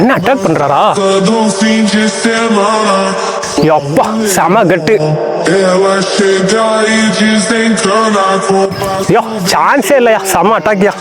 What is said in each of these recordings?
அண்ணா attack பண்றாரா? அப்பா செம கட்டு. சான்ஸே இல்லையா, செம அட்டாக்யா.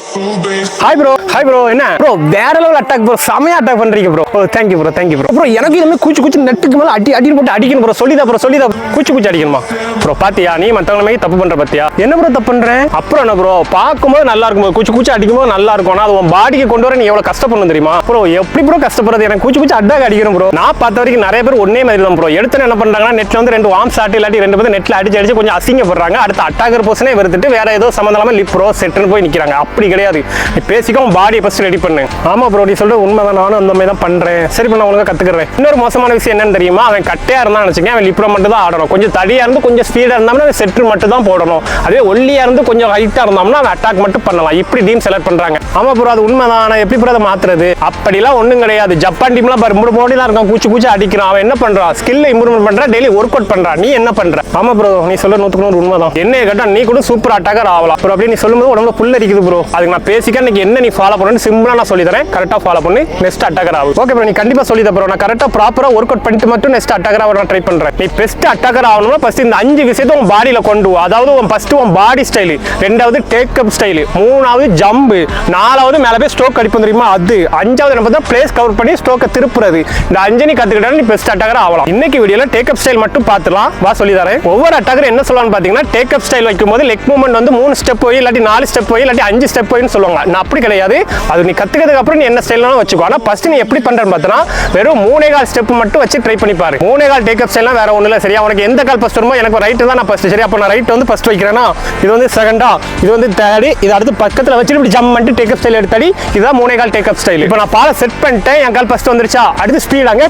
Hi bro. Hi bro. என்ன ப்ரோ வேற லெவல் அட்டாக் ப்ரோ, செமையா அட்டாக் பண்றீங்க bro. Thank you bro, thank you bro. Bro எனக்கு இதுமே கூச்சு நெட்டுக்கு மேல அடி போட்டு அடிக்கணும் ப்ரோ. சொல்லிதா ப்ரோ, சொல்லிதா. கூச்சு அடிக்கணுமா ப்ரோ? பாத்தியா நீ மத்தவங்க மாதிரி தப்பு பண்ற பாத்தியா? என்ன ப்ரோ தப்பு பண்றேன்? அப்புறம் என்ன ப்ரோ, பார்க்கும்போது நல்லா இருக்கும், கூச்சு அடிக்கும்போது நல்லா இருக்கும். ஆனா அது உன் பாடிக்கு கொண்டு வர நீ எவ்வளவு கஷ்டப்படணும் தெரியுமா ப்ரோ? எப்படி ப்ரோ கஷ்டப்படுறது? எனக்கு கூச்சு அட்டாக் அடிக்கணும் ப்ரோ. நான் பார்த்த வரைக்கும் நிறைய பேர் ஒன்னே மாதிரி தான் ப்ரோ. எடுத்து என்ன பண்றாங்கன்னா, நெட்ல வந்து 2 வார்ம் ஷாட் இல்லாட்டி 2 பேர் நெட்ல அடிச்சு கொஞ்சம் அசிங்கப்படுறாங்க. அடுத்த அட்டாக்கர் போர்ஷனே வெறுத்துட்டு வேற ஏதோ சம்பந்தமா லிப் ப்ரோ செட்னு போய் நிக்கிறாங்க. அப்படி கிடையாது. நீ பேசிக்கோ, உன் பாடியை ஃபர்ஸ்ட் ரெடி பண்ணு. ஆமா ப்ரோ, நீ சொல்ற உண்மைதான். நானும் அந்த மாதிரி தான் பண்றேன். சரி பண்ண ஒழுங்கா கத்துக்கிறேன். இன்னொரு மோசமான விஷயம் என்னன்னு தெரியுமா? அவன் கட்டையா இருந்தா நினைச்சுங்க, அவன் லிப்ரோ மட்டும் தான் ஆடணும். கொஞ்சம் தடியா இருந்து கொஞ்சம் ஸ்பீடா இருந்தாலும் அவன் செட்ரு மட்டும் தான் போடணும். அதே ஒல்லியா இருந்து கொஞ்சம் ஹைட்டா இருந்தாலும் அவன் அட்டாக் மட்டும் பண்ணலாம். இப்படி டீம் செலக்ட் பண்றாங்க. ஆமா ப்ரோ, அது உண்மைதான். ஆனா எப்படி ப்ரோ அதை மாத்துறது? அப்படிலாம் ஒண்ணும் கிடையாது. ஜப்பான் டீம்லாம் பாரு, 3 போட்டிலாம் இருக்கான், கூச்சு அடிக்கிறான். அவன் என்ன பண்றான்? ஸ்கில் இம்ப்ரூவ்மெண்ட் பண்றான், டெய்லி ஒர்க் அவுட் பண்றான். நீ என்ன பண்ற? ஆமா ப்ரோ, நீ சொல்ற 100% உண்மைதான். என்ன கேட்டா நீ கூட சூப்பர் அட்டாக்கர் ஆகலாம் ப்ரோ. அப்படி நீ சொல்லும்போது உடம்புல புல் அரிக்குது ப்ரோ. அதுக்கு நான் பேசிக்க இன்னைக்கு என்ன நீ ஃபாலோ பண்ணணும்னு சிம்பிளா நான் சொல்லி தரேன். கரெக்டா ஃபாலோ பண்ணி நெக்ஸ்ட் அட்டாக்கர் ஆகும். ஓகே ப்ரோ, நீ கண்டிப்பா சொல்லி தர ப்ரோ. நான் கரெக்டா ப்ராப்பரா ஒர்க் அவுட் பண்ணிட்டு மட்டும் நெக்ஸ்ட் அட்டாக்கர் ஆக நான் ட்ரை பண்றேன். நீ பெஸ்ட் அட்டாக்கர் ஆகணும்னா ஃபர்ஸ்ட் இந்த 5 விஷயத்தை உன் பாடியில கொண்டு வா. அதாவது ஃபர்ஸ்ட் உன் பாடி ஸ்டைல், 2வது டேக் அப் ஸ்டைல், 3வது ஜம்ப், 4வது மேல போய் ஸ்ட்ரோக் அடிப்போம் தெரியுமா அது, 5வது நம்ம தான் பிளேஸ் கவர் பண்ணி ஸ்ட்ரோக்கை திருப்புறது. இந்த 5 நீ கத்துக்கிட்டா நீ பெஸ்ட் அட்டாக்கர் ஆகலாம். இன்னைக்கு வீடியோல டேக் அப் ஸ்டைல் மட்டும் பார்த்துலாம். வா சொல்லி தரேன். ஒவ்வொரு அட்டாக்கர் என்ன சொல்லுவான்னு பாத்தீங்கன்னா, டேக் அப் ஸ்டைல் வைக்கும்போது லெக் மூவ்மெண்ட் வந்து 3 ஸ்டெப் போய் இல்லாட்டி 4 ஸ்டெப் போய் இல்லாட்டி 5 ஸ்டெப் போயின்னு சொல்லுவாங்க. நான் அப்படி கிடையாது. அது நீ கத்துக்கிறதுக்கு அப்புறம் நீ என்ன ஸ்டைல்னாலும் வச்சுக்கோ. ஆனா ஃபர்ஸ்ட் நீ எப்படி பண்றன்னு பார்த்தா வெறும் 3.25 ஸ்டெப் மட்டும் வச்சு ட்ரை பண்ணி பாரு. 3.25 டேக் அப் ஸ்டைல்னா வேற ஒண்ணு இல்ல. சரியா? உனக்கு எந்த கால் ஃபர்ஸ்ட் வருமோ, எனக்கு ரைட் தான் நான் ஃபர்ஸ்ட். சரி, அப்ப நான் ரைட் வந்து ஃபர்ஸ்ட் வைக்கிறேனா, இது வந்து செகண்டா, இது வந்து தேர்ட், இது அடுத்து பக்கத்துல வச்சு இப்படி ஜம்ப் பண்ணிட்டு டேக் அப் ஸ்டைல் எடுத்தடி. இதுதான் 3.25 டேக் அப் ஸ்டைல். இப்போ நான் பால செட் பண்ணிட்டேன், என் கால் ஃபர்ஸ்ட் வந்துருச்சா, அடுத்து ஸ்பீடாங்க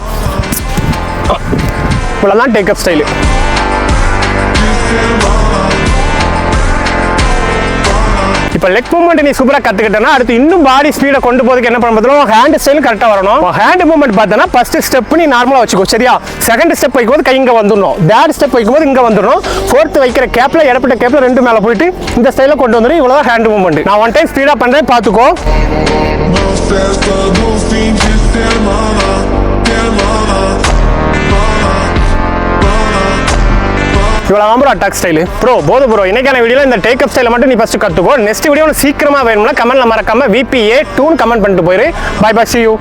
இவ்வளவுதான் டேக் அப் ஸ்டைல். இப்போ லெக் மூவ்மெண்ட் நீ சூப்பரா கத்துக்கிட்டனா, அடுத்து இன்னும் பாடி ஸ்பீடை கொண்டு போறதுக்கு என்ன பண்ண பார்த்தோம், ஹேண்ட் ஸ்டைல் கரெக்டா வரணும். ஹேண்ட் மூவ்மெண்ட் பார்த்தனா ஃபர்ஸ்ட் ஸ்டெப் நீ நார்மலா வச்சுக்கோ. சரியா? செகண்ட் ஸ்டெப் வைக்கும்போது கை இங்க வந்துடணும், தேர்ட் ஸ்டெப் வைக்கும்போது இங்க வந்துடணும், ஃபோர்த் வைக்கிற கேப்ல இடப்பட்ட கேப்ல 2 மேல போயிட்டு இந்த ஸ்டைல கொண்டு வந்துடும். இவ்வளவுதான் ஹேண்ட் மூவ்மெண்ட். நான் 1 டைம் ஸ்பீடா பண்றேன், பாத்துக்கோ. இவ்வளவு அட்டாக் ஸ்டைல் ப்ரோ. போது ப்ரோ, இன்னைக்கான வீடியோல இந்த டேக் அப் ஸ்டைல மட்டும் நீ ஃபர்ஸ்ட் கத்துக்கோ. நெக்ஸ்ட் வீடியோ சீக்கிரமா வேணும்னா கமெண்ட்ல மறக்காம VPA2 கமெண்ட் பண்ணிட்டு போயிரு. Bye bye, see you.